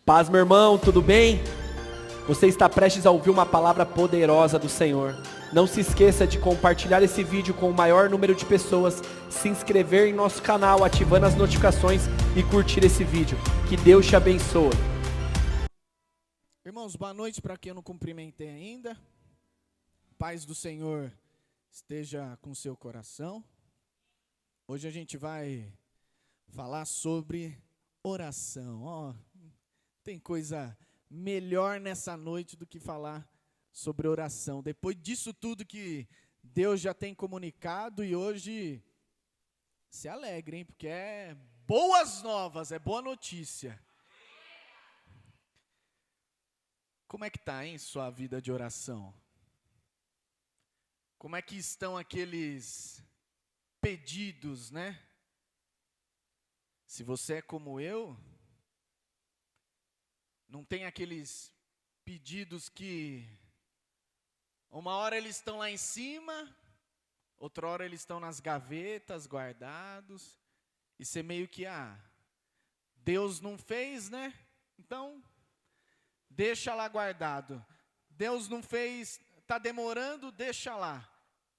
Paz, meu irmão, tudo bem? Você está prestes a ouvir uma palavra poderosa do Senhor. Não se esqueça de compartilhar esse vídeo com o maior número de pessoas, se inscrever em nosso canal, ativando as notificações e curtir esse vídeo. Que Deus te abençoe. Irmãos, boa noite para quem eu não cumprimentei ainda. Paz do Senhor esteja com seu coração. Hoje a gente vai falar sobre oração. Tem coisa melhor nessa noite do que falar sobre oração. Depois disso tudo que Deus já tem comunicado, e hoje se alegrem, porque é boas novas, é boa notícia. Como é que está, hein, sua vida de oração? Como é que estão aqueles pedidos, né? Se você é como eu, não tem aqueles pedidos que uma hora eles estão lá em cima, outra hora eles estão nas gavetas, guardados, e você meio que, Deus não fez, né? Então, deixa lá guardado. Deus não fez, está demorando, deixa lá.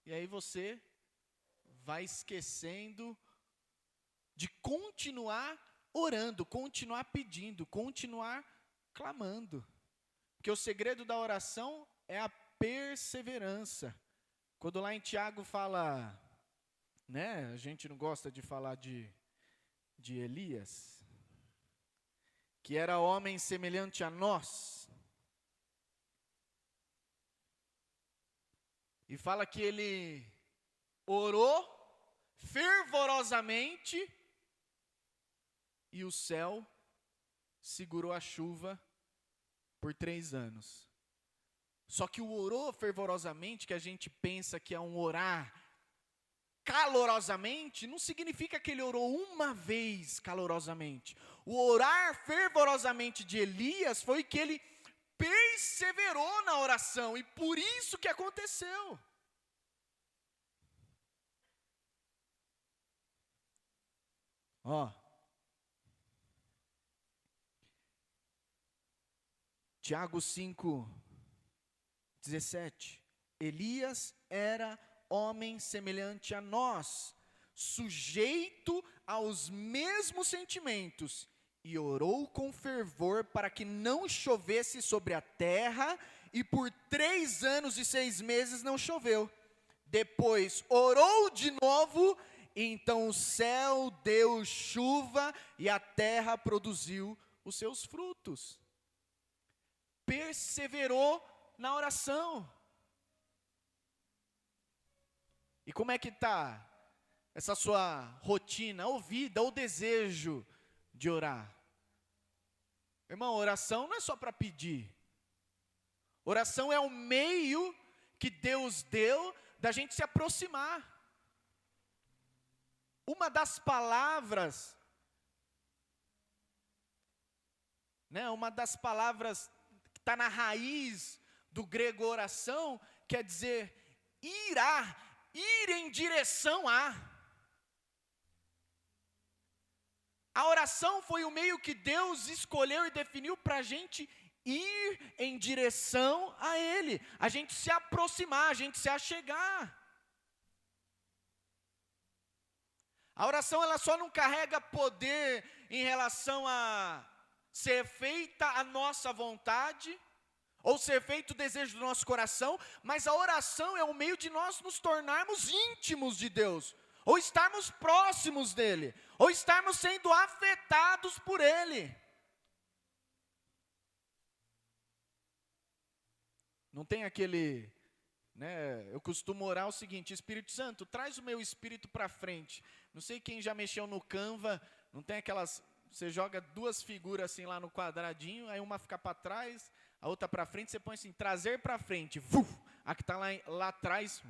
E aí você vai esquecendo de continuar orando, continuar pedindo, continuar clamando. Porque o segredo da oração é a perseverança. Quando lá em Tiago fala, né, a gente não gosta de falar de Elias, que era homem semelhante a nós, e fala que ele orou fervorosamente e o céu segurou a chuva por 3 anos. Só que o orou fervorosamente, que a gente pensa que é um orar calorosamente, não significa que ele orou uma vez calorosamente. O orar fervorosamente de Elias foi que ele perseverou na oração, e por isso que aconteceu. Tiago 5:17. Elias era homem semelhante a nós, sujeito aos mesmos sentimentos, e orou com fervor para que não chovesse sobre a terra, e por 3 anos e 6 meses não choveu. Depois orou de novo, e então o céu deu chuva e a terra produziu os seus frutos. Perseverou na oração. E como é que está essa sua rotina, ou vida, ou desejo de orar? Irmão, oração não é só para pedir. Oração é o meio que Deus deu da gente se aproximar. Uma das palavras, uma das palavras que está na raiz do grego oração, quer dizer ir em direção a. A oração foi o meio que Deus escolheu e definiu para a gente ir em direção a Ele, a gente se aproximar, a gente se achegar. A oração ela só não carrega poder em relação a ser feita a nossa vontade, ou ser feito o desejo do nosso coração, mas a oração é o meio de nós nos tornarmos íntimos de Deus, ou estarmos próximos dEle, ou estarmos sendo afetados por Ele. Não tem aquele, eu costumo orar o seguinte: Espírito Santo, traz o meu espírito para frente. Não sei quem já mexeu no Canva, não tem aquelas, você joga 2 figuras assim lá no quadradinho, aí uma fica para trás, a outra para frente, você põe assim, trazer para frente, a que está lá atrás,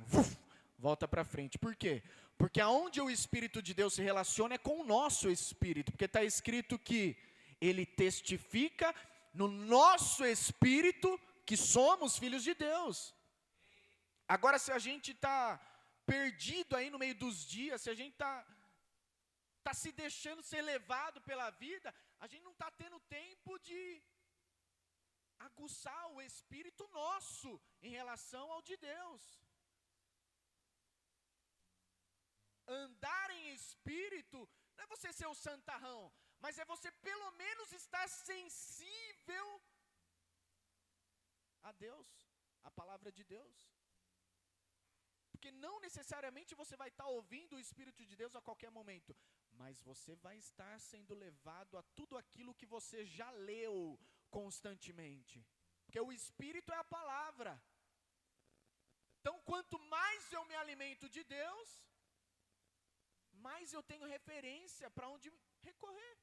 volta para frente. Por quê? Porque aonde o Espírito de Deus se relaciona é com o nosso espírito, porque está escrito que Ele testifica no nosso espírito que somos filhos de Deus. Agora, se a gente está perdido aí no meio dos dias, se a gente está se deixando ser levado pela vida, a gente não está tendo tempo de aguçar o espírito nosso em relação ao de Deus. Andar em espírito não é você ser o santarrão, mas é você pelo menos estar sensível a Deus, a palavra de Deus. Porque não necessariamente você vai estar ouvindo o Espírito de Deus a qualquer momento, mas você vai estar sendo levado a tudo aquilo que você já leu constantemente. Porque o Espírito é a palavra. Então, quanto mais eu me alimento de Deus, mais eu tenho referência para onde recorrer.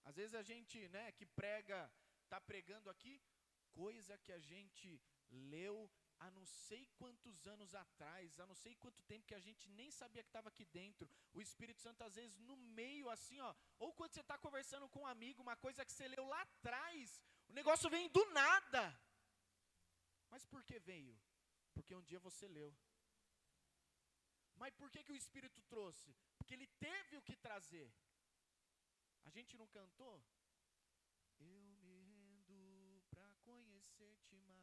Às vezes a gente, que prega, está pregando aqui, coisa que a gente leu há não sei quantos anos atrás, há não sei quanto tempo que a gente nem sabia que estava aqui dentro. O Espírito Santo às vezes no meio assim, ou quando você está conversando com um amigo, uma coisa que você leu lá atrás, o negócio vem do nada. Mas por que veio? Porque um dia você leu. Mas por que o Espírito trouxe? Porque ele teve o que trazer. A gente não cantou? Eu me rendo para conhecer-te mais.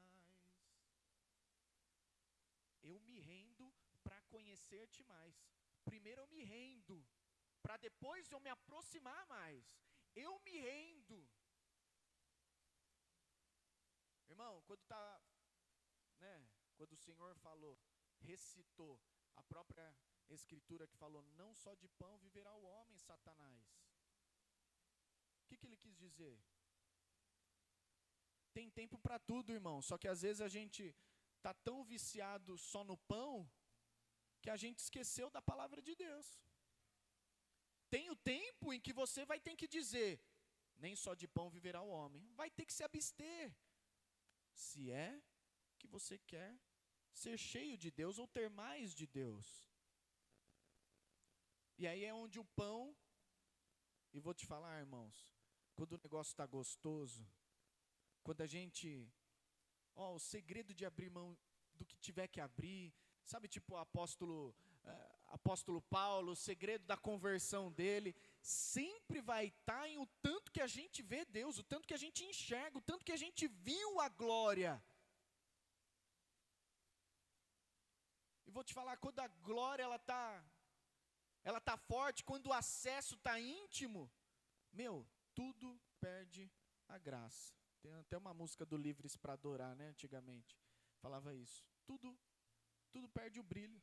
Eu me rendo para conhecer-te mais. Primeiro eu me rendo, para depois eu me aproximar mais. Eu me rendo. Irmão, quando o Senhor falou, recitou a própria Escritura que falou, não só de pão viverá o homem, Satanás. O que ele quis dizer? Tem tempo para tudo, irmão, só que às vezes a gente está tão viciado só no pão, que a gente esqueceu da palavra de Deus. Tem o tempo em que você vai ter que dizer, nem só de pão viverá o homem, vai ter que se abster, se é que você quer ser cheio de Deus ou ter mais de Deus. E aí é onde o pão, e vou te falar, irmãos, quando o negócio está gostoso, quando a gente, o segredo de abrir mão do que tiver que abrir, sabe, tipo o apóstolo Paulo, o segredo da conversão dele, sempre vai estar em o tanto que a gente vê Deus, o tanto que a gente enxerga, o tanto que a gente viu a glória. E vou te falar, quando a glória ela tá forte, quando o acesso está íntimo, tudo perde a graça. Tem até uma música do Livres para Adorar, antigamente, falava isso. Tudo perde o brilho.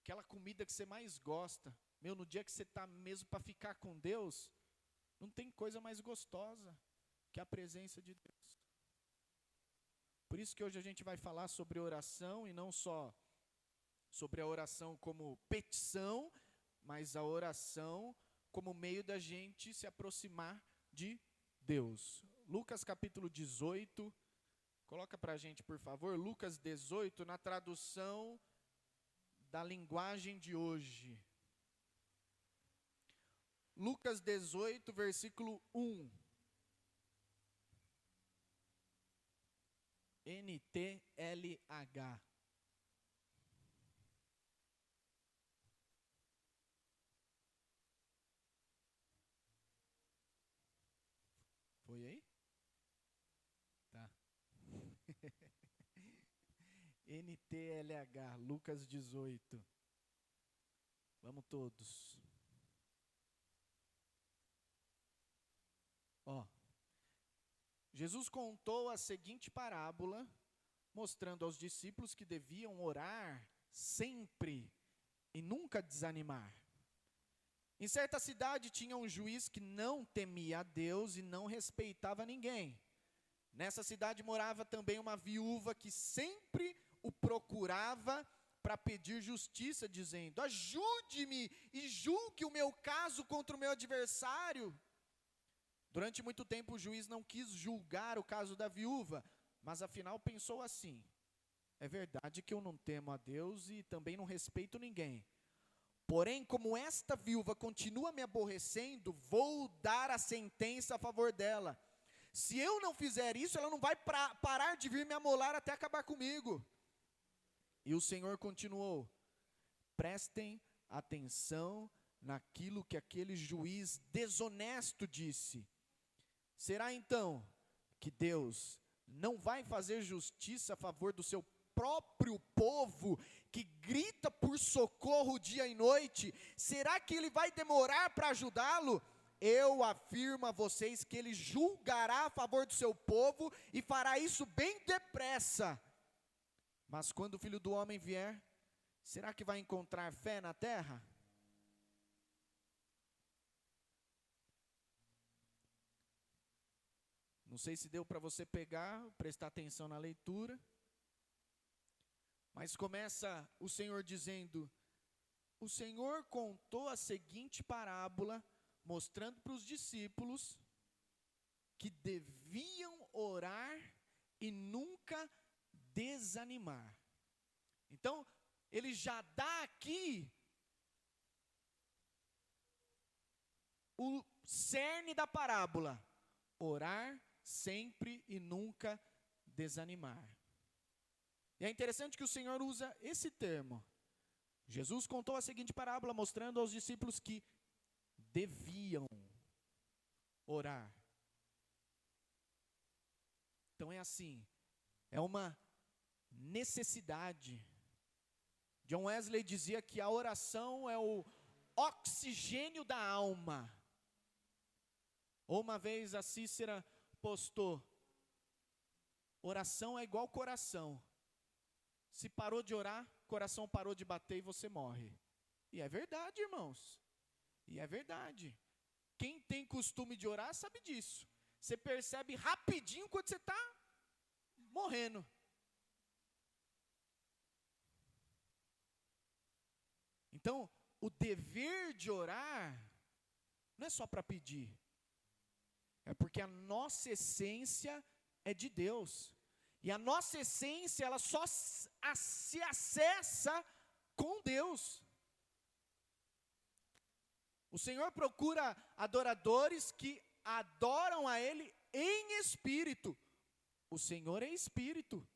Aquela comida que você mais gosta, no dia que você está mesmo para ficar com Deus, não tem coisa mais gostosa que a presença de Deus. Por isso que hoje a gente vai falar sobre oração, e não só sobre a oração como petição, mas a oração como meio da gente se aproximar de Deus. Lucas capítulo 18, coloca para a gente, por favor, Lucas 18, na tradução da linguagem de hoje. Lucas 18, versículo 1. NTLH. Foi aí? Tá. NTLH, Lucas 18. Vamos todos. Jesus contou a seguinte parábola, mostrando aos discípulos que deviam orar sempre e nunca desanimar. Em certa cidade tinha um juiz que não temia a Deus e não respeitava ninguém. Nessa cidade morava também uma viúva que sempre o procurava para pedir justiça, dizendo, ajude-me e julgue o meu caso contra o meu adversário. Durante muito tempo o juiz não quis julgar o caso da viúva, mas afinal pensou assim, é verdade que eu não temo a Deus e também não respeito ninguém. Porém, como esta viúva continua me aborrecendo, vou dar a sentença a favor dela. Se eu não fizer isso, ela não vai parar de vir me amolar até acabar comigo. E o Senhor continuou, prestem atenção naquilo que aquele juiz desonesto disse. Será então que Deus não vai fazer justiça a favor do seu próprio povo, que grita por socorro dia e noite? Será que ele vai demorar para ajudá-lo? Eu afirmo a vocês que ele julgará a favor do seu povo e fará isso bem depressa. Mas quando o Filho do Homem vier, será que vai encontrar fé na terra? Não sei se deu para você pegar, prestar atenção na leitura. Mas começa o Senhor dizendo: o Senhor contou a seguinte parábola, mostrando para os discípulos que deviam orar e nunca desanimar. Então, ele já dá aqui o cerne da parábola: orar sempre e nunca desanimar. E é interessante que o Senhor usa esse termo. Jesus contou a seguinte parábola, mostrando aos discípulos que deviam orar. Então é assim, é uma necessidade. John Wesley dizia que a oração é o oxigênio da alma. Ou uma vez a Cícera postou: oração é igual coração. Se parou de orar, coração parou de bater e você morre. E é verdade, irmãos. E é verdade. Quem tem costume de orar sabe disso. Você percebe rapidinho quando você está morrendo. Então, o dever de orar não é só para pedir. É porque a nossa essência é de Deus. E a nossa essência, ela só se acessa com Deus. O Senhor procura adoradores que adoram a Ele em espírito. O Senhor é espírito.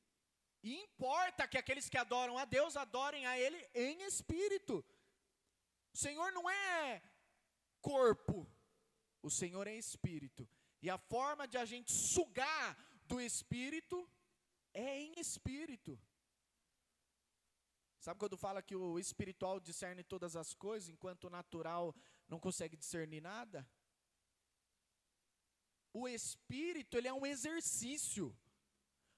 E importa que aqueles que adoram a Deus adorem a Ele em espírito. O Senhor não é corpo. O Senhor é espírito. E a forma de a gente sugar do espírito é em espírito. Sabe quando fala que o espiritual discerne todas as coisas, enquanto o natural não consegue discernir nada? O espírito, ele é um exercício.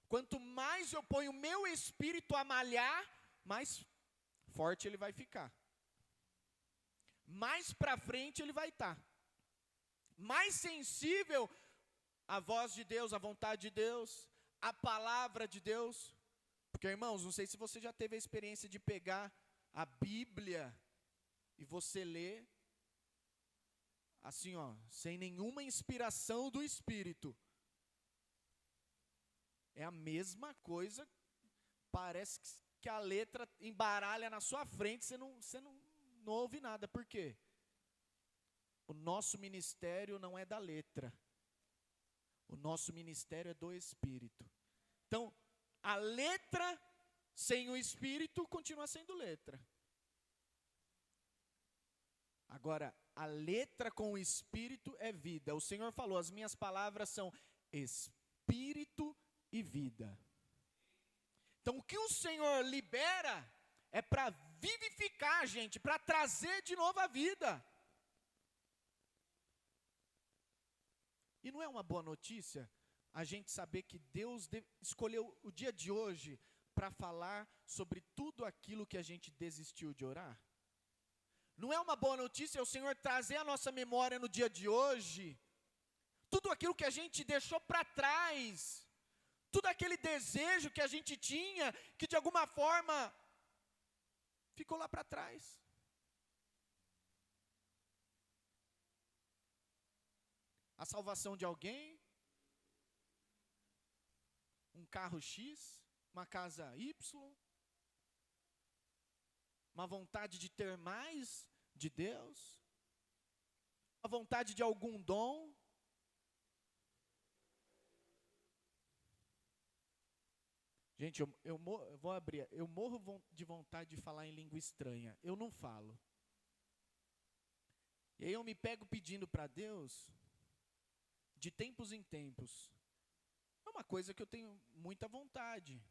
Quanto mais eu ponho o meu espírito a malhar, mais forte ele vai ficar. Mais para frente ele vai estar. Mais sensível à voz de Deus, à vontade de Deus, à palavra de Deus. Porque, irmãos, não sei se você já teve a experiência de pegar a Bíblia e você ler assim, ó, sem nenhuma inspiração do Espírito. É a mesma coisa, parece que a letra embaralha na sua frente, você não ouve nada. Por quê? O nosso ministério não é da letra. O nosso ministério é do Espírito. Então, a letra sem o Espírito continua sendo letra. Agora, a letra com o Espírito é vida. O Senhor falou: as minhas palavras são Espírito e vida. Então, o que o Senhor libera é para vivificar a gente, para trazer de novo a vida. E não é uma boa notícia a gente saber que Deus escolheu o dia de hoje para falar sobre tudo aquilo que a gente desistiu de orar? Não é uma boa notícia o Senhor trazer à nossa memória no dia de hoje tudo aquilo que a gente deixou para trás, tudo aquele desejo que a gente tinha, que de alguma forma ficou lá para trás. A salvação de alguém, um carro X, uma casa Y, uma vontade de ter mais de Deus, a vontade de algum dom. Gente, eu vou abrir, eu morro de vontade de falar em língua estranha, eu não falo. E aí eu me pego pedindo para Deus, de tempos em tempos. É uma coisa que eu tenho muita vontade.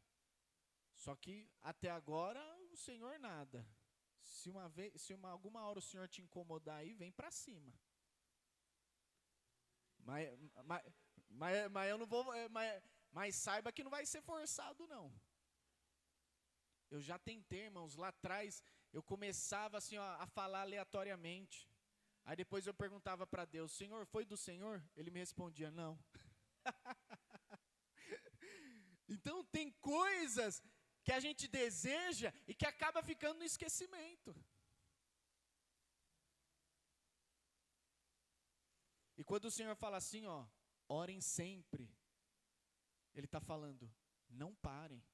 Só que até agora o Senhor nada. Alguma hora o Senhor te incomodar aí, vem para cima. Mas eu não vou. Mas saiba que não vai ser forçado, não. Eu já tentei, irmãos, lá atrás eu começava assim, ó, a falar aleatoriamente. Aí depois eu perguntava para Deus, Senhor, foi do Senhor? Ele me respondia, não. Então tem coisas que a gente deseja e que acaba ficando no esquecimento. E quando o Senhor fala assim, ó, orem sempre, Ele está falando, não parem.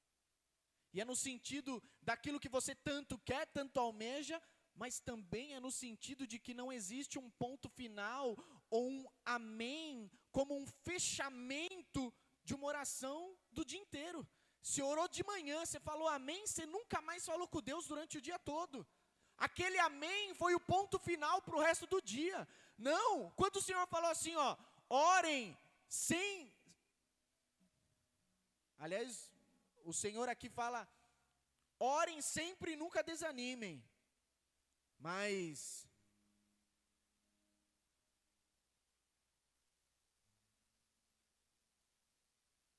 E é no sentido daquilo que você tanto quer, tanto almeja, mas também é no sentido de que não existe um ponto final ou um amém, como um fechamento de uma oração do dia inteiro. Se orou de manhã, você falou amém, você nunca mais falou com Deus durante o dia todo. Aquele amém foi o ponto final para o resto do dia. Não, quando o Senhor falou assim, ó, orem sem... Aliás, o Senhor aqui fala, orem sempre e nunca desanimem. Mas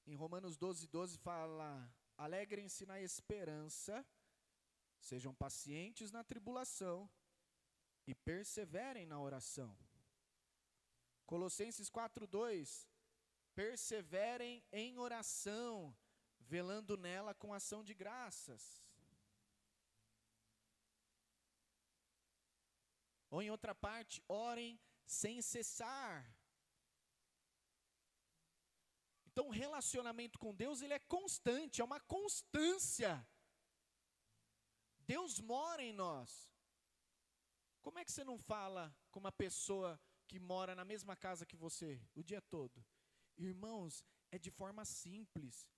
em Romanos 12:12 fala, alegrem-se na esperança, sejam pacientes na tribulação e perseverem na oração. Colossenses 4:2, perseverem em oração, velando nela com ação de graças. Ou em outra parte, orem sem cessar. Então o relacionamento com Deus, ele é constante, é uma constância. Deus mora em nós. Como é que você não fala com uma pessoa que mora na mesma casa que você o dia todo? Irmãos, é de forma simples.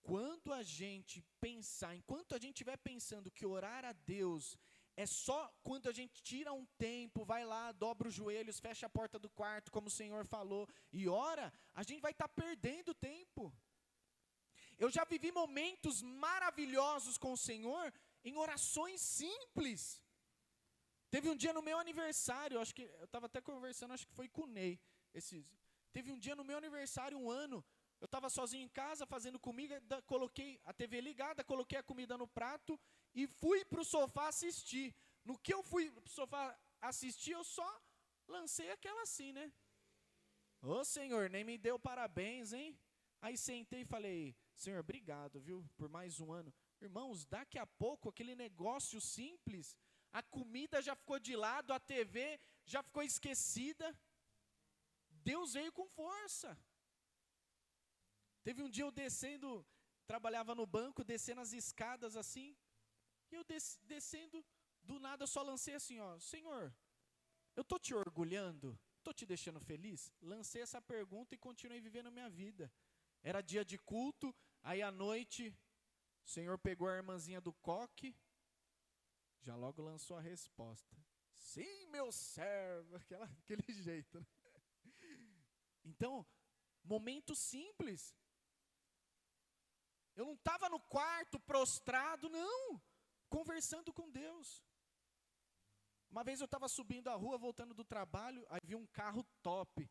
Quando a gente pensar, enquanto a gente estiver pensando que orar a Deus é só quando a gente tira um tempo, vai lá, dobra os joelhos, fecha a porta do quarto, como o Senhor falou, e ora, a gente vai estar perdendo tempo. Eu já vivi momentos maravilhosos com o Senhor em orações simples. Teve um dia no meu aniversário, acho que eu estava até conversando, acho que foi com o Ney. Teve um dia no meu aniversário, um ano, eu estava sozinho em casa, fazendo comida, coloquei a TV ligada, coloquei a comida no prato e fui para o sofá assistir. No que eu fui para o sofá assistir, eu só lancei aquela assim, né? Ô Senhor, nem me deu parabéns, hein? Aí sentei e falei, Senhor, obrigado, viu, por mais um ano. Irmãos, daqui a pouco, aquele negócio simples, a comida já ficou de lado, a TV já ficou esquecida. Deus veio com força. Teve um dia eu descendo, trabalhava no banco, descendo as escadas assim, e eu descendo, do nada eu só lancei assim, ó, Senhor, eu estou te orgulhando? Estou te deixando feliz? Lancei essa pergunta e continuei vivendo a minha vida. Era dia de culto, aí à noite, o Senhor pegou a irmãzinha do coque, já logo lançou a resposta. Sim, meu servo, aquele jeito. Né? Então, momento simples. Eu não estava no quarto prostrado, não, conversando com Deus. Uma vez eu estava subindo a rua, voltando do trabalho, aí vi um carro top.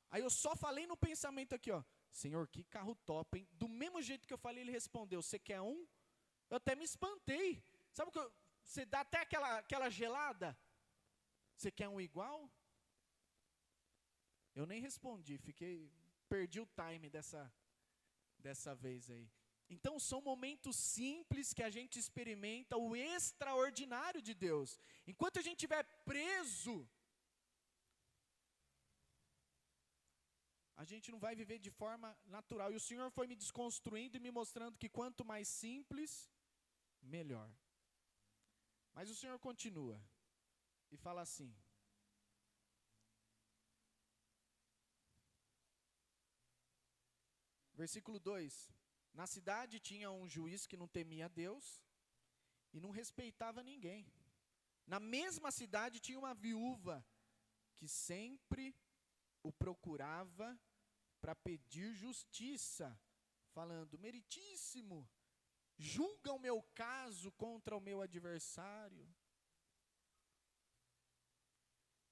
Aí eu só falei no pensamento aqui, ó, Senhor, que carro top, hein? Do mesmo jeito que eu falei, ele respondeu, você quer um? Eu até me espantei. Sabe o que você dá até aquela gelada? Você quer um igual? Eu nem respondi, perdi o time dessa vez aí. Então são momentos simples que a gente experimenta o extraordinário de Deus. Enquanto a gente estiver preso, a gente não vai viver de forma natural. E o Senhor foi me desconstruindo e me mostrando que quanto mais simples, melhor. Mas o Senhor continua e fala assim. Versículo 2. Na cidade tinha um juiz que não temia Deus e não respeitava ninguém. Na mesma cidade tinha uma viúva que sempre o procurava para pedir justiça, falando: meritíssimo, julga o meu caso contra o meu adversário.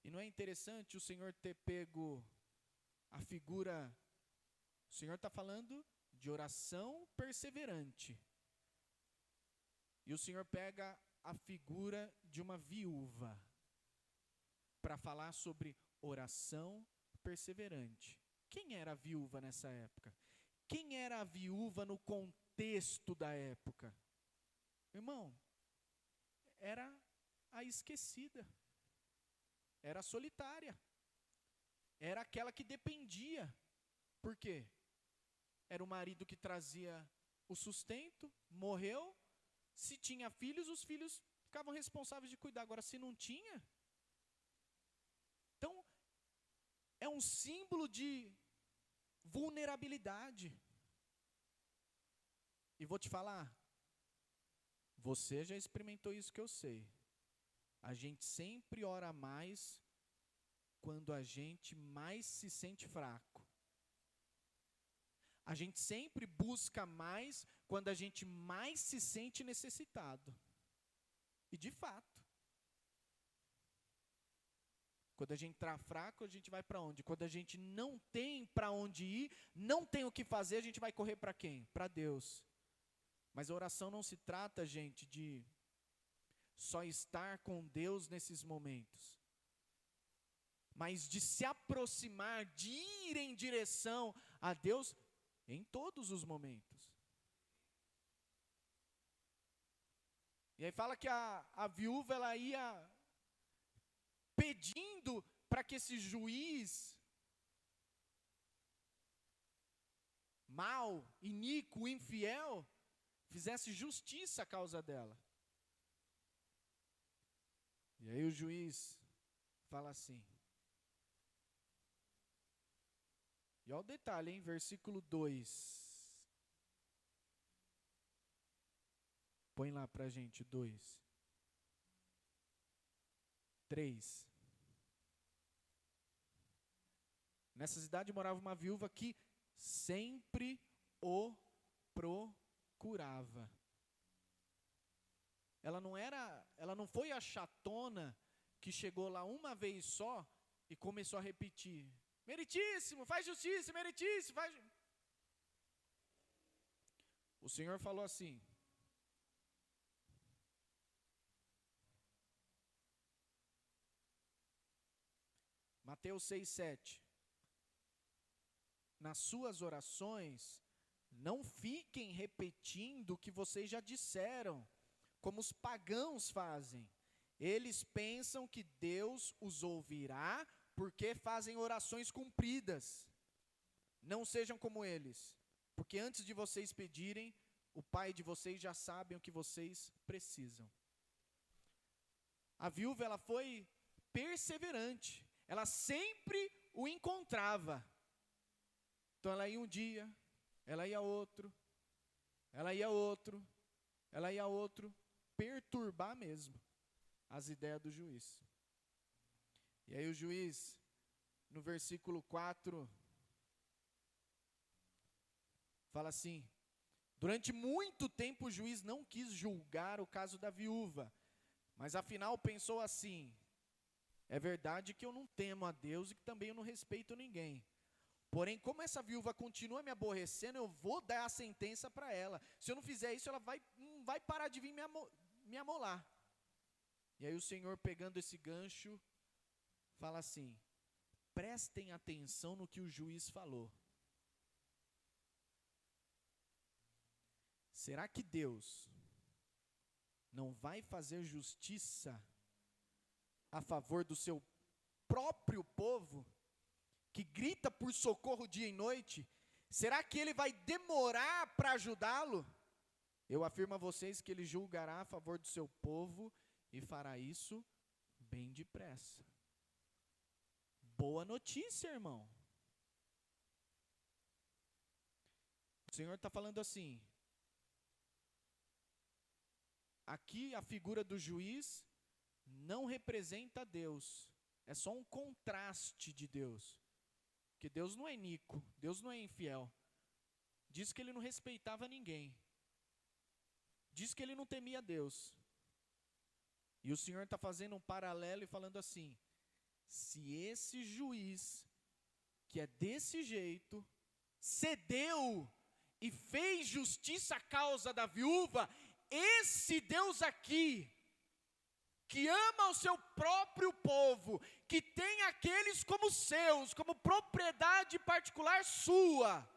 E não é interessante o Senhor ter pego a figura, o Senhor está falando de oração perseverante. E o Senhor pega a figura de uma viúva para falar sobre oração perseverante. Quem era a viúva nessa época? Quem era a viúva no contexto da época? Irmão, era a esquecida. Era a solitária. Era aquela que dependia. Por quê? Era o marido que trazia o sustento, morreu. Se tinha filhos, os filhos ficavam responsáveis de cuidar. Agora, se não tinha... Então, é um símbolo de vulnerabilidade. E vou te falar, você já experimentou isso que eu sei. A gente sempre ora mais quando a gente mais se sente fraco. A gente sempre busca mais quando a gente mais se sente necessitado. E de fato. Quando a gente está fraco, a gente vai para onde? Quando a gente não tem para onde ir, não tem o que fazer, a gente vai correr para quem? Para Deus. Mas a oração não se trata, gente, de só estar com Deus nesses momentos, mas de se aproximar, de ir em direção a Deus em todos os momentos. E aí fala que a viúva, ela ia pedindo para que esse juiz mau, iníquo, infiel, fizesse justiça à causa dela. E aí o juiz fala assim. E olha o detalhe, hein? Versículo 2. Põe lá pra gente, 2. 3. Nessa cidade morava uma viúva que sempre o procurava. Ela não foi a chatona que chegou lá uma vez só e começou a repetir: meritíssimo, faz justiça, meritíssimo, faz... O Senhor falou assim: Mateus 6:7. Nas suas orações, não fiquem repetindo o que vocês já disseram, como os pagãos fazem. Eles pensam que Deus os ouvirá porque fazem orações compridas. Não sejam como eles, porque antes de vocês pedirem, o Pai de vocês já sabe o que vocês precisam. A viúva, ela foi perseverante. Ela sempre o encontrava. Então ela ia um dia, ela ia outro, ela ia outro, ela ia outro, perturbar mesmo as ideias do juiz. E aí o juiz, no versículo 4, fala assim: durante muito tempo o juiz não quis julgar o caso da viúva, mas afinal pensou assim: é verdade que eu não temo a Deus e que também eu não respeito ninguém. Porém, como essa viúva continua me aborrecendo, eu vou dar a sentença para ela. Se eu não fizer isso, ela não vai parar de vir me amolar. E aí o Senhor, pegando esse gancho, fala assim: prestem atenção no que o juiz falou. Será que Deus não vai fazer justiça a favor do seu próprio povo, que grita por socorro dia e noite? Será que ele vai demorar para ajudá-lo? Eu afirmo a vocês que ele julgará a favor do seu povo e fará isso bem depressa. Boa notícia, irmão. O Senhor está falando assim: aqui a figura do juiz não representa Deus, é só um contraste de Deus. Porque Deus não é iníquo, Deus não é infiel. Diz que ele não respeitava ninguém. Diz que ele não temia Deus. E o Senhor está fazendo um paralelo e falando assim: se esse juiz, que é desse jeito, cedeu e fez justiça à causa da viúva, esse Deus aqui, que ama o seu próprio povo, que tem aqueles como seus, como propriedade particular sua,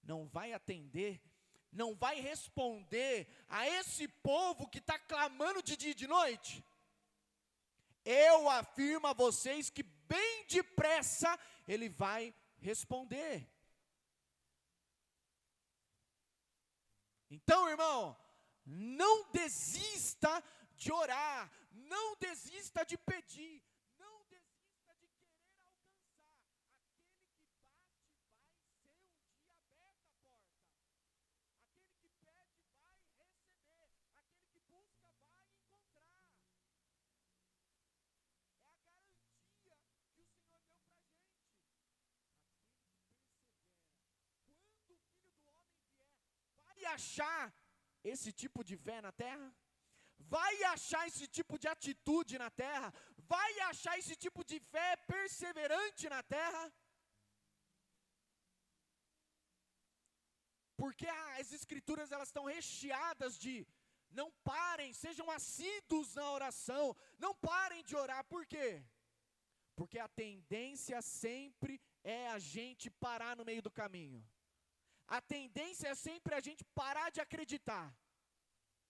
não vai atender, não vai responder a esse povo que está clamando de dia e de noite? Eu afirmo a vocês que bem depressa ele vai responder. Então, irmão, não desista de orar, não desista de pedir, não desista de querer alcançar. Aquele que bate vai ser um dia aberta a porta. Aquele que pede vai receber, aquele que busca vai encontrar. É a garantia que o Senhor deu para a gente. Aquele que persevera, quando o Filho do Homem vier, vai achar esse tipo de fé na terra? Vai achar esse tipo de atitude na terra? Vai achar esse tipo de fé perseverante na terra? Porque as escrituras, elas estão recheadas de: não parem, sejam assíduos na oração, não parem de orar. Por quê? Porque a tendência sempre é a gente parar no meio do caminho. A tendência é sempre a gente parar de acreditar.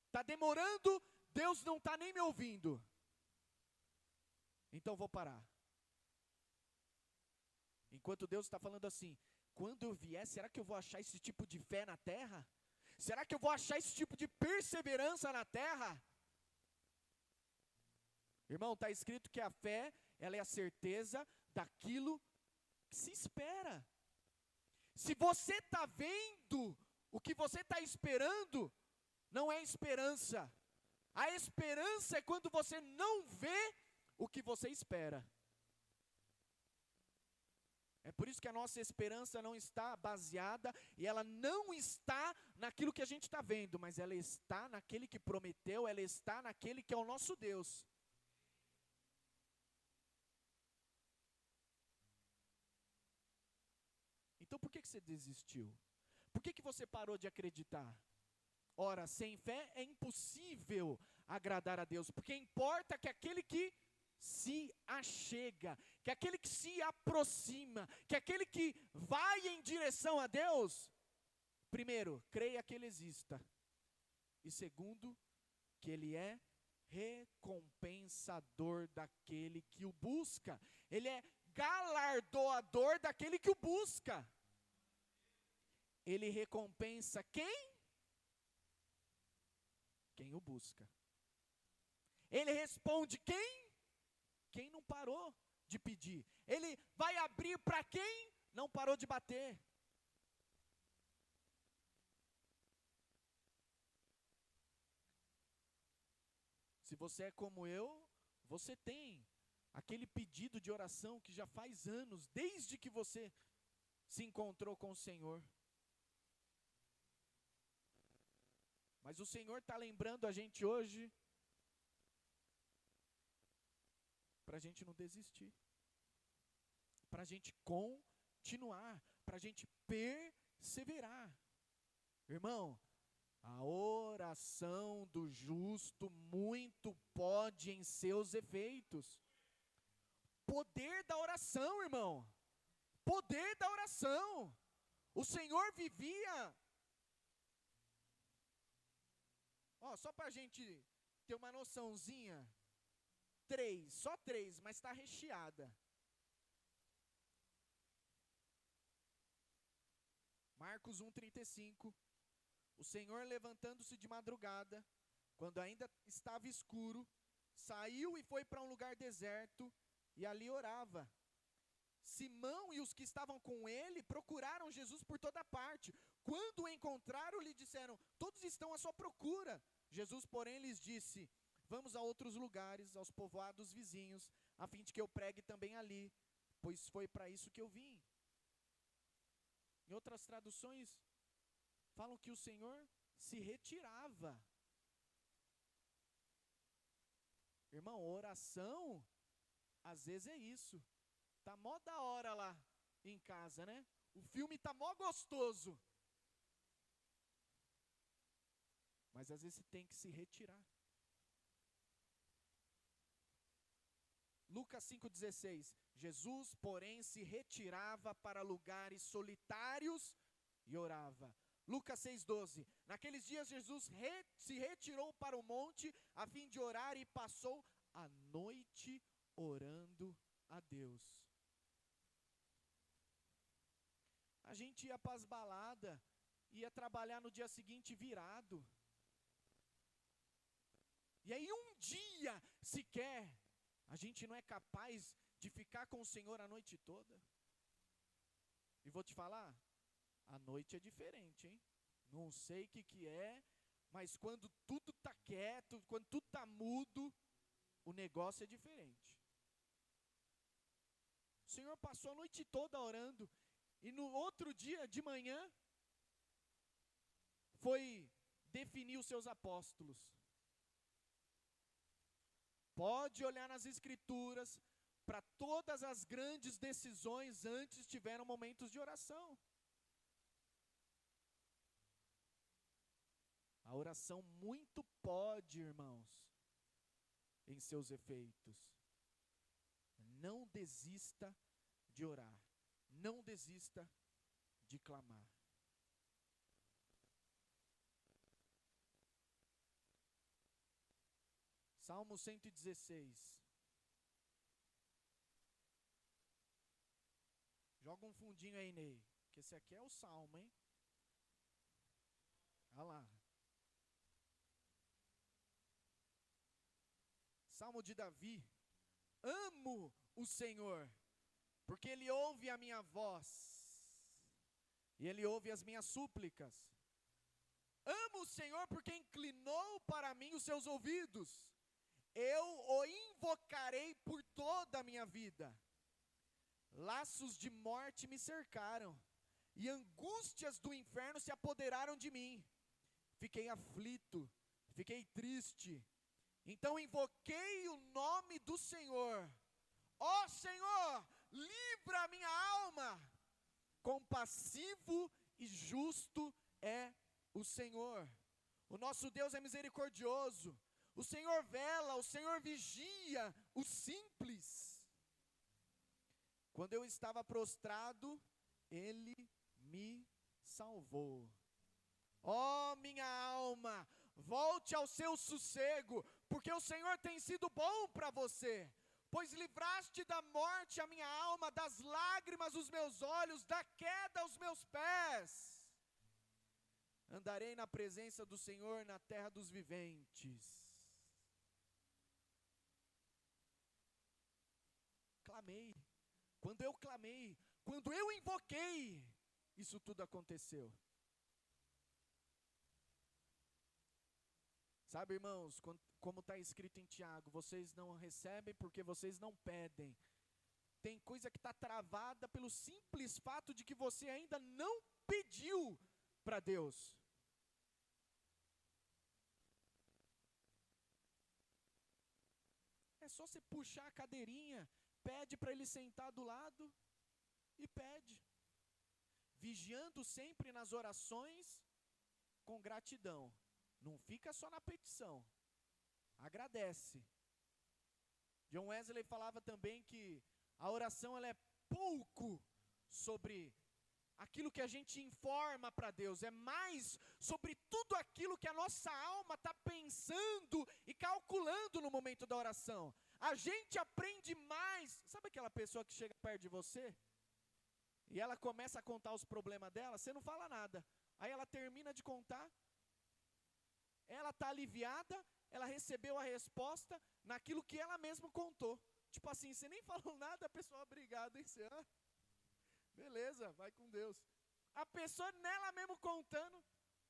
Está demorando, Deus não está nem me ouvindo. Então vou parar. Enquanto Deus está falando assim: quando eu vier, será que eu vou achar esse tipo de fé na terra? Será que eu vou achar esse tipo de perseverança na terra? Irmão, está escrito que a fé, ela é a certeza daquilo que se espera. Se você está vendo o que você está esperando, não é esperança. A esperança é quando você não vê o que você espera. É por isso que a nossa esperança não está baseada, e ela não está naquilo que a gente está vendo, mas ela está naquele que prometeu, ela está naquele que é o nosso Deus. Então por que você desistiu? Por que você parou de acreditar? Ora, sem fé é impossível agradar a Deus, porque importa que aquele que se achega, que aquele que se aproxima, que aquele que vai em direção a Deus, primeiro, creia que Ele exista, e segundo, que Ele é recompensador daquele que o busca. Ele é galardoador daquele que o busca. Ele recompensa quem? Quem o busca. Ele responde quem? Quem não parou de pedir. Ele vai abrir para quem não parou de bater. Se você é como eu, você tem aquele pedido de oração que já faz anos, desde que você se encontrou com o Senhor. Mas o Senhor está lembrando a gente hoje para a gente não desistir, para a gente continuar, para a gente perseverar. Irmão, a oração do justo muito pode em seus efeitos. Poder da oração, irmão. Poder da oração. O Senhor vivia... só para a gente ter uma noçãozinha, só três, mas está recheada. Marcos 1,35. O Senhor, levantando-se de madrugada, quando ainda estava escuro, saiu e foi para um lugar deserto, e ali orava. Simão e os que estavam com ele procuraram Jesus por toda parte. Quando o encontraram, lhe disseram: todos estão à sua procura. Jesus, porém, lhes disse: Vamos a outros lugares, aos povoados vizinhos, a fim de que eu pregue também ali, pois foi para isso que eu vim. Em outras traduções, falam que o Senhor se retirava. Irmão, oração, às vezes é isso. Tá mó da hora lá em casa, né? O filme tá mó gostoso. Mas às vezes você tem que se retirar. Lucas 5,16. Jesus, porém, se retirava para lugares solitários e orava. Lucas 6,12. Naqueles dias Jesus se retirou para o monte a fim de orar e passou a noite orando a Deus. A gente ia para as baladas, ia trabalhar no dia seguinte virado. E aí um dia sequer a gente não é capaz de ficar com o Senhor a noite toda. E vou te falar, a noite é diferente, hein? Não sei o que é, mas quando tudo está quieto, quando tudo está mudo, o negócio é diferente. O Senhor passou a noite toda orando, e no outro dia de manhã, foi definir os seus apóstolos. Pode olhar nas Escrituras, para todas as grandes decisões antes tiveram momentos de oração. A oração muito pode, irmãos, em seus efeitos. Não desista de orar. Não desista de clamar. Salmo 116. Joga um fundinho aí, Ney, que esse aqui é o Salmo, hein? Olha lá. Salmo de Davi. Amo o Senhor, porque Ele ouve a minha voz, e Ele ouve as minhas súplicas. Amo o Senhor porque inclinou para mim os seus ouvidos. Eu o invocarei por toda a minha vida. Laços de morte me cercaram, e angústias do inferno se apoderaram de mim. Fiquei aflito, fiquei triste. Então invoquei o nome do Senhor. Ó Senhor, livra a minha alma. Compassivo e justo é o Senhor. O nosso Deus é misericordioso. O Senhor vela, o Senhor vigia o simples. Quando eu estava prostrado, Ele me salvou. Ó minha alma, volte ao seu sossego, porque o Senhor tem sido bom para você. Pois livraste da morte a minha alma, das lágrimas os meus olhos, da queda aos meus pés. Andarei na presença do Senhor na terra dos viventes. Clamei. Quando eu clamei, quando eu invoquei, isso tudo aconteceu. Sabe, irmãos, como está escrito em Tiago, vocês não recebem porque vocês não pedem. Tem coisa que está travada pelo simples fato de que você ainda não pediu para Deus. É só você puxar a cadeirinha, pede para Ele sentar do lado e pede. Vigiando sempre nas orações com gratidão. Não fica só na petição. Agradece. John Wesley falava também que a oração ela é pouco sobre aquilo que a gente informa para Deus. É mais sobre tudo aquilo que a nossa alma está pensando e calculando no momento da oração. A gente aprende mais. Sabe aquela pessoa que chega perto de você e ela começa a contar os problemas dela? Você não fala nada. Aí ela termina de contar. Ela está aliviada, ela recebeu a resposta naquilo que ela mesma contou. Tipo assim, você nem falou nada, a pessoa, obrigado, hein? Você, beleza, vai com Deus. A pessoa nela mesmo contando,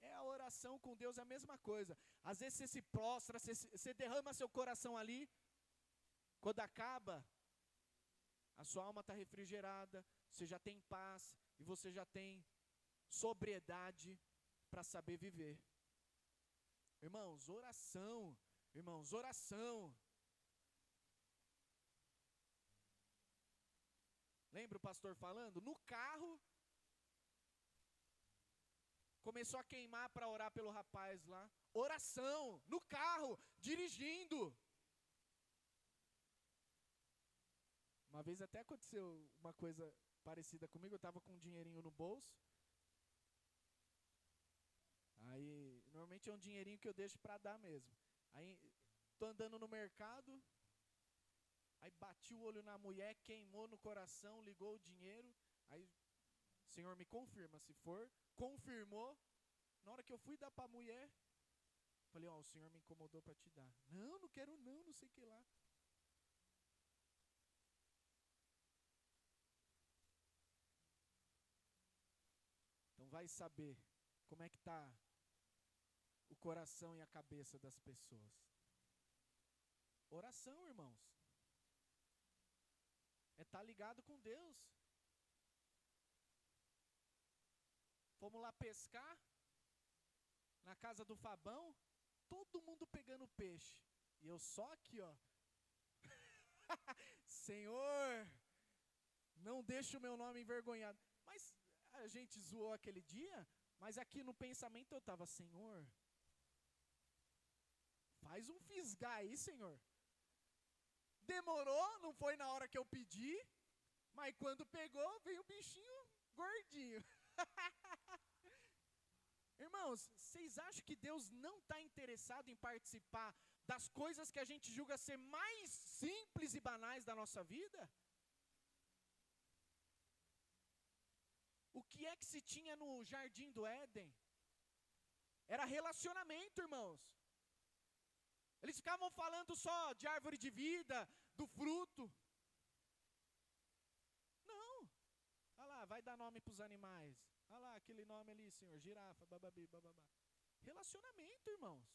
É a oração com Deus, é a mesma coisa. Às vezes você se prostra, você derrama seu coração ali. Quando acaba, a sua alma está refrigerada, você já tem paz e você já tem sobriedade para saber viver. Irmãos, oração. Irmãos, oração. Lembra o pastor falando? No carro, começou a queimar para orar pelo rapaz lá. Oração, no carro, dirigindo. Uma vez até aconteceu uma coisa parecida comigo, eu estava com um dinheirinho no bolso. Aí, normalmente é um dinheirinho que eu deixo para dar mesmo. Aí, tô andando no mercado, aí bati o olho na mulher, queimou no coração, ligou o dinheiro. Aí, Senhor, me confirma, se for. Confirmou. Na hora que eu fui dar para a mulher, falei, ó, o Senhor me incomodou para te dar. Não, não quero não, não sei o que lá. Então vai saber como é que está o coração e a cabeça das pessoas. Oração, irmãos. É estar ligado com Deus. Fomos lá pescar, na casa do Fabão, todo mundo pegando peixe. E eu só aqui, ó. Senhor, não deixa o meu nome envergonhado. Mas a gente zoou aquele dia, mas aqui no pensamento eu estava, Senhor, faz um fisgar aí, Senhor. Demorou, não foi na hora que eu pedi, mas quando pegou, veio um bichinho gordinho. Irmãos, vocês acham que Deus não está interessado em participar das coisas que a gente julga ser mais simples e banais da nossa vida? O que é que se tinha no jardim do Éden? Era relacionamento, irmãos. Eles ficavam falando só de árvore de vida, do fruto. Não. Olha lá, vai dar nome para os animais. Olha lá, aquele nome ali, Senhor, girafa, bababi, bababá. Relacionamento, irmãos.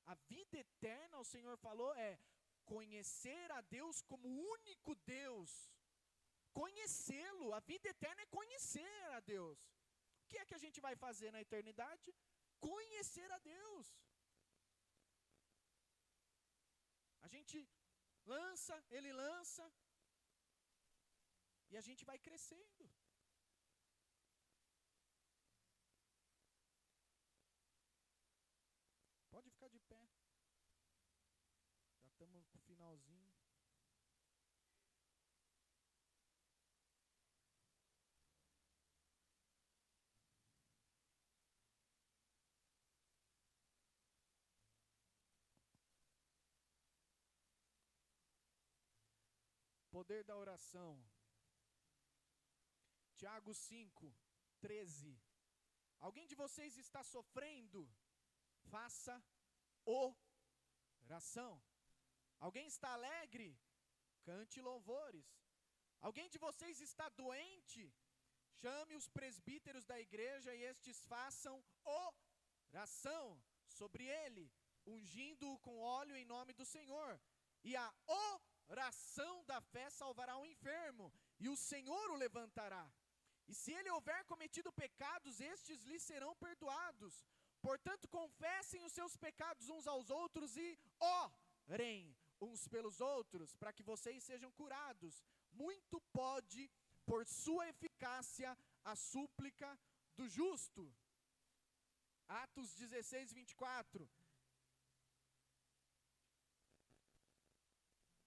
A vida eterna, o Senhor falou, é conhecer a Deus como único Deus. Conhecê-lo, a vida eterna é conhecer a Deus. O que é que a gente vai fazer na eternidade? Conhecer a Deus. A gente lança, ele lança, e a gente vai crescendo. Pode ficar de pé. Já estamos no finalzinho. Poder da oração. Tiago 5:13. Alguém de vocês está sofrendo? Faça oração. Alguém está alegre? Cante louvores. Alguém de vocês está doente? Chame os presbíteros da igreja e estes façam oração sobre ele, ungindo-o com óleo em nome do Senhor. E a oração da fé salvará o enfermo, e o Senhor o levantará. E se ele houver cometido pecados, estes lhe serão perdoados. Portanto, confessem os seus pecados uns aos outros e orem uns pelos outros, para que vocês sejam curados. Muito pode, por sua eficácia, a súplica do justo. Atos 16:24.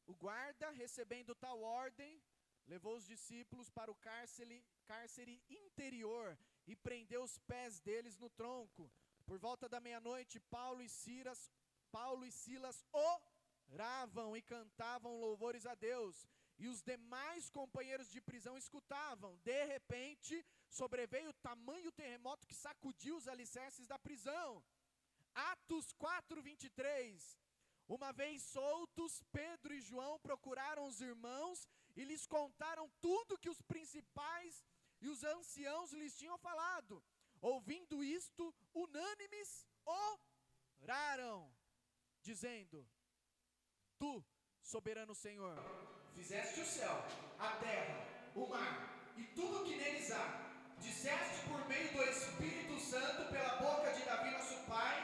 O guarda, recebendo tal ordem, levou os discípulos para o cárcere interior e prendeu os pés deles no tronco. Por volta da meia-noite, Paulo e Silas oravam e cantavam louvores a Deus. E os demais companheiros de prisão escutavam. De repente, sobreveio tamanho terremoto que sacudiu os alicerces da prisão. Atos 4:23. Uma vez soltos, Pedro e João procuraram os irmãos e lhes contaram tudo que os principais e os anciãos lhes tinham falado. Ouvindo isto, unânimes oraram, dizendo: Tu, soberano Senhor, fizeste o céu, a terra, o mar e tudo o que neles há. Disseste por meio do Espírito Santo pela boca de Davi nosso pai: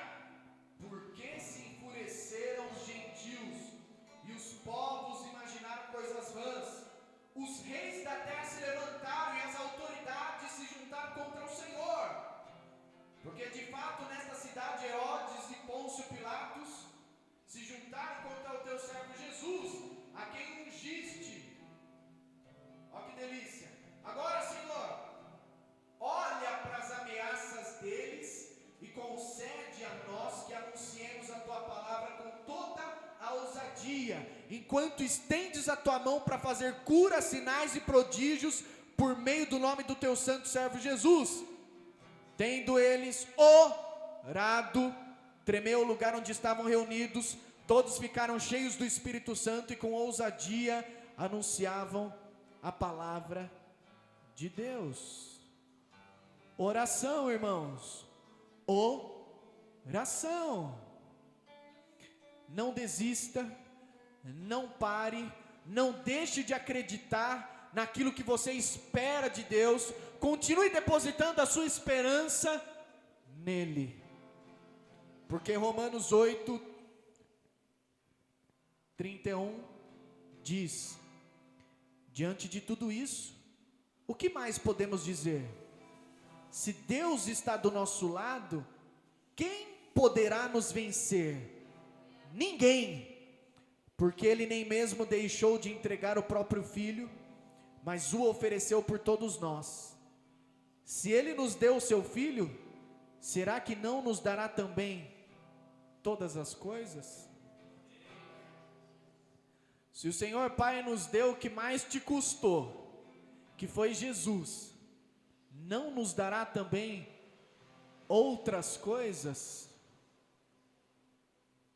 por que se enfureceram os gentios e os povos imaginaram coisas vãs? Os reis da terra se levantaram e as autoridades se juntaram contra o Senhor. Porque de fato nesta cidade Herodes e Pôncio Pilatos se juntaram contra o teu servo Jesus, a quem ungiste. Ó que delícia! Agora, Senhor, olha para as ameaças deles e concede a nós que anunciemos a tua palavra com toda a ousadia, enquanto estendes a tua mão para fazer curas, sinais e prodígios por meio do nome do teu santo servo Jesus. Tendo eles orado, tremeu o lugar onde estavam reunidos, todos ficaram cheios do Espírito Santo e com ousadia anunciavam a palavra de Deus. Oração, irmãos, oração. Não desista, não pare, não deixe de acreditar naquilo que você espera de Deus. Continue depositando a sua esperança nele, porque Romanos 8:31 diz: diante de tudo isso, o que mais podemos dizer? Se Deus está do nosso lado, quem poderá nos vencer? Ninguém, porque Ele nem mesmo deixou de entregar o próprio Filho, mas o ofereceu por todos nós. Se Ele nos deu o seu Filho, será que não nos dará também todas as coisas? Se o Senhor Pai nos deu o que mais te custou, que foi Jesus, não nos dará também outras coisas?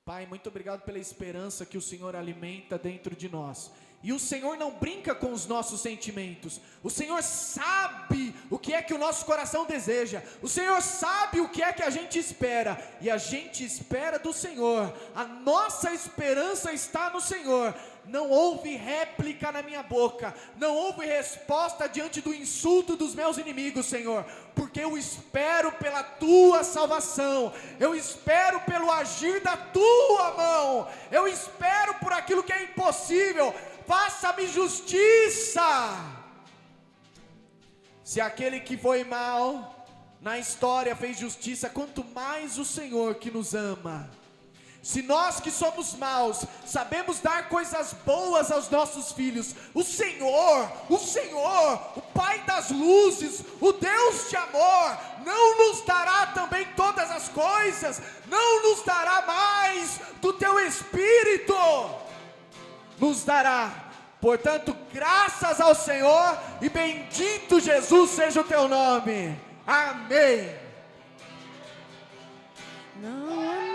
Pai, muito obrigado pela esperança que o Senhor alimenta dentro de nós. E o Senhor não brinca com os nossos sentimentos. O Senhor sabe o que é que o nosso coração deseja. O Senhor sabe o que é que a gente espera. E a gente espera do Senhor. A nossa esperança está no Senhor. Não houve réplica na minha boca. Não houve resposta diante do insulto dos meus inimigos, Senhor. Porque eu espero pela Tua salvação. Eu espero pelo agir da Tua mão. Eu espero por aquilo que é impossível. Faça-me justiça. Se aquele que foi mal na história fez justiça, quanto mais o Senhor que nos ama. Se nós que somos maus sabemos dar coisas boas aos nossos filhos, o Senhor, o Pai das luzes, o Deus de amor, não nos dará também todas as coisas? Não nos dará mais do teu Espírito? Nos dará. Portanto, graças ao Senhor e bendito Jesus seja o teu nome. Amém. Não.